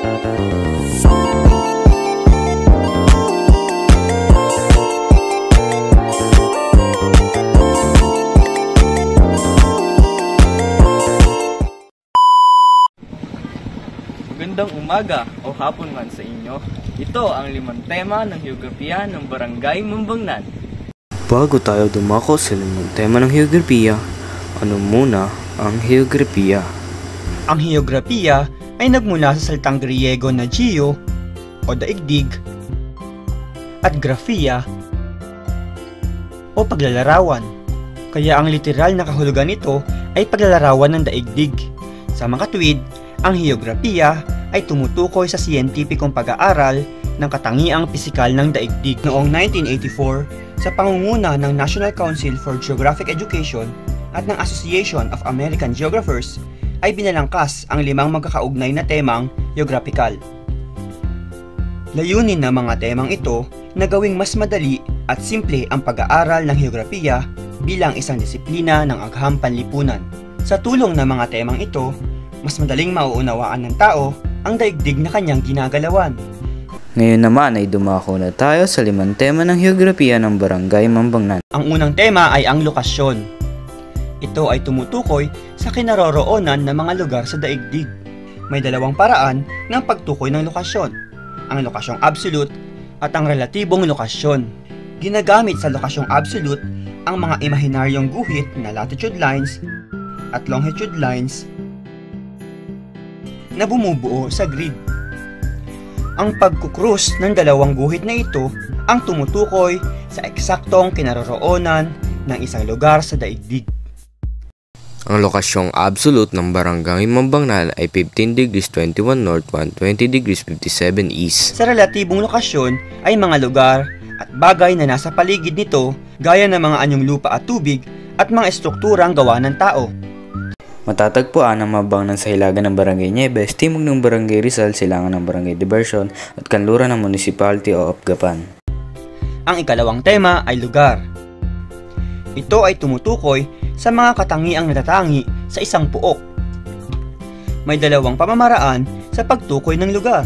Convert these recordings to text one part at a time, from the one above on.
Magandang umaga o hapon man sa inyo. Ito ang 5 tema ng Heograpiya ng Barangay Mambangnan. Bago tayo dumako sa 5 tema ng Heograpiya, ano muna ang Heograpiya? Ang Heograpiya ay nagmula sa salitang Griego na geo o daigdig at grafia o paglalarawan. Kaya ang literal na kahulugan nito ay paglalarawan ng daigdig. Sa makatuwid, ang Heograpiya ay tumutukoy sa siyentipikong pag-aaral ng katangiang pisikal ng daigdig. Noong 1984, sa pangunguna ng National Council for Geographic Education at ng Association of American Geographers, ay binalangkas ang 5 magkakaugnay na temang geographical. Layunin ng mga temang ito na gawing mas madali at simple ang pag-aaral ng heograpiya bilang isang disiplina ng agham panlipunan. Sa tulong ng mga temang ito, mas madaling mauunawaan ng tao ang daigdig na kanyang ginagalawan. Ngayon naman ay dumako na tayo sa 5 tema ng Heograpiya ng Barangay Mambangnan. Ang unang tema ay ang lokasyon. Ito ay tumutukoy sa kinaroroonan ng mga lugar sa daigdig. May 2 paraan ng pagtukoy ng lokasyon, ang lokasyong absolute at ang relatibong lokasyon. Ginagamit sa lokasyong absolute ang mga imahinaryong guhit na latitude lines at longitude lines na bumubuo sa grid. Ang pagkukrus ng 2 guhit na ito ang tumutukoy sa eksaktong kinaroroonan ng isang lugar sa daigdig. Ang lokasyong absolute ng Barangay Mambangnan ay 15 degrees 21 north, 120 degrees 57 east. Sa relatibong lokasyon ay mga lugar at bagay na nasa paligid nito gaya ng mga anyong lupa at tubig at mga estrukturang gawa ng tao. Matatagpuan ang Mambangnan sa hilaga ng Barangay Nieves, timog ng Barangay Rizal, silangan ng Barangay Diversion at kanluran ng Municipality of Gapan. Ang ikalawang tema ay lugar. Ito ay tumutukoy sa mga katangiang natatangi sa isang puok. May 2 pamamaraan sa pagtukoy ng lugar.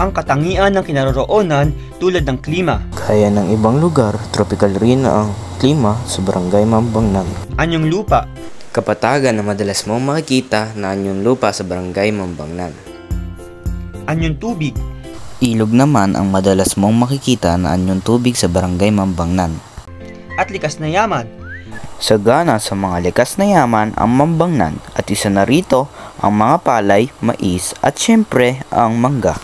Ang katangian ng kinaroroonan tulad ng klima. Kaya ng ibang lugar, tropical rin ang klima sa Barangay Mambangnan. Anyong lupa. Kapatagan na madalas mong makikita na anyong lupa sa Barangay Mambangnan. Anyong tubig. Ilog naman ang madalas mong makikita na anyong tubig sa Barangay Mambangnan. At likas na yaman. Sagana sa mga likas na yaman ang Mambangnan at isa na rito ang mga palay, mais at syempre ang mangga.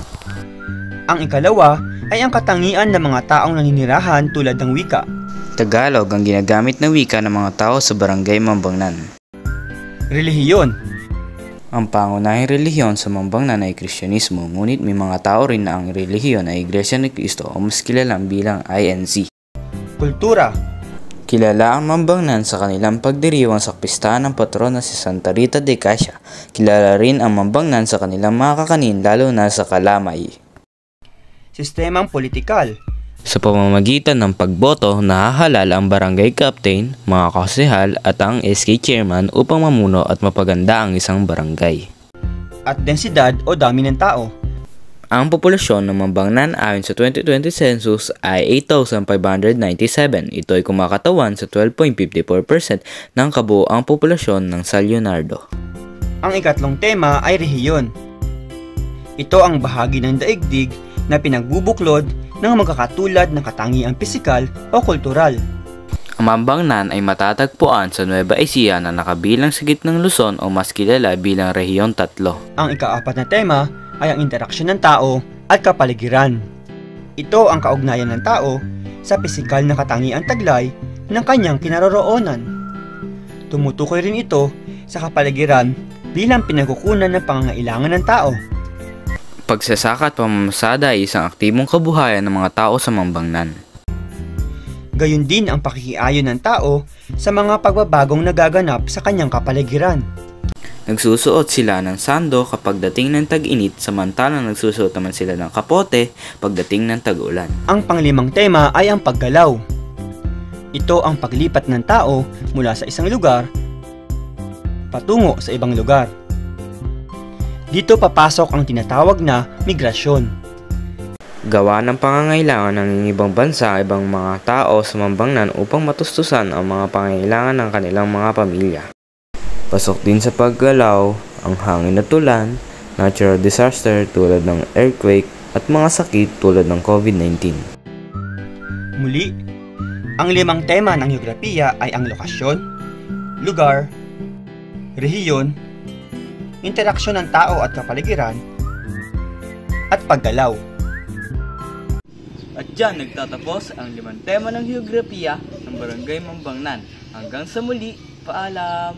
Ang ikalawa ay ang katangian ng mga taong naninirahan tulad ng wika. Tagalog ang ginagamit na wika ng mga tao sa Barangay Mambangnan. Relihiyon. Ang pangunahing relihiyon sa Mambangnan ay Kristyanismo, ngunit may mga tao rin na ang relihiyon ay Iglesia ni Cristo o mas kilalang bilang INC. Kultura. Kilala ang Mambangnan sa kanilang pagdiriwang sa pistahan ng patron na si Santa Rita de Casia. Kilala rin ang Mambangnan sa kanilang mga kakanin lalo na sa Kalamay. Sistemang politikal. Sa pamamagitan ng pagboto, nahahalal ang barangay captain, mga konsehal at ang SK chairman upang mamuno at mapaganda ang isang barangay. At densidad o dami ng tao. Ang populasyon ng Mambangnan ayon sa 2020 census ay 8,597. Ito ay kumakatawan sa 12.54% ng kabuoang populasyon ng San Leonardo. Ang ikatlong tema ay rehiyon. Ito ang bahagi ng daigdig na pinagbubuklod ng magkakatulad ng katangiang pisikal o kultural. Ang Mambangnan ay matatagpuan sa Nueva Ecija na nakabilang sa gitnang Luzon o mas kilala bilang Rehiyon 3. Ang ika-4 na tema ay ang interaksyon ng tao at kapaligiran. Ito ang kaugnayan ng tao sa pisikal na katangiang taglay ng kanyang kinaroroonan. Tumutukoy rin ito sa kapaligiran bilang pinagkukunan ng pangangailangan ng tao. Pagsasaka at pamamasada ay isang aktibong kabuhayan ng mga tao sa Mambangnan. Gayon din ang pakikiayon ng tao sa mga pagbabagong nagaganap sa kanyang kapaligiran. Nagsusuot sila ng sando kapag dating ng tag-init, samantalang nagsusuot naman sila ng kapote pagdating ng tag-ulan. Ang panglimang tema ay ang paggalaw. Ito ang paglipat ng tao mula sa isang lugar patungo sa ibang lugar. Dito papasok ang tinatawag na migrasyon. Gawa ng pangangailangan ng ibang bansa, ibang mga tao sa Mambangnan upang matustusan ang mga pangangailangan ng kanilang mga pamilya. Pasok din sa paggalaw ang hangin at ulan, natural disaster tulad ng earthquake at mga sakit tulad ng COVID-19. Muli, ang 5 tema ng heograpiya ay ang lokasyon, lugar, rehiyon, interaksyon ng tao at kapaligiran, at paggalaw. At dyan nagtatapos ang 5 tema ng heograpiya ng Barangay Mambangnan. Hanggang sa muli, paalam!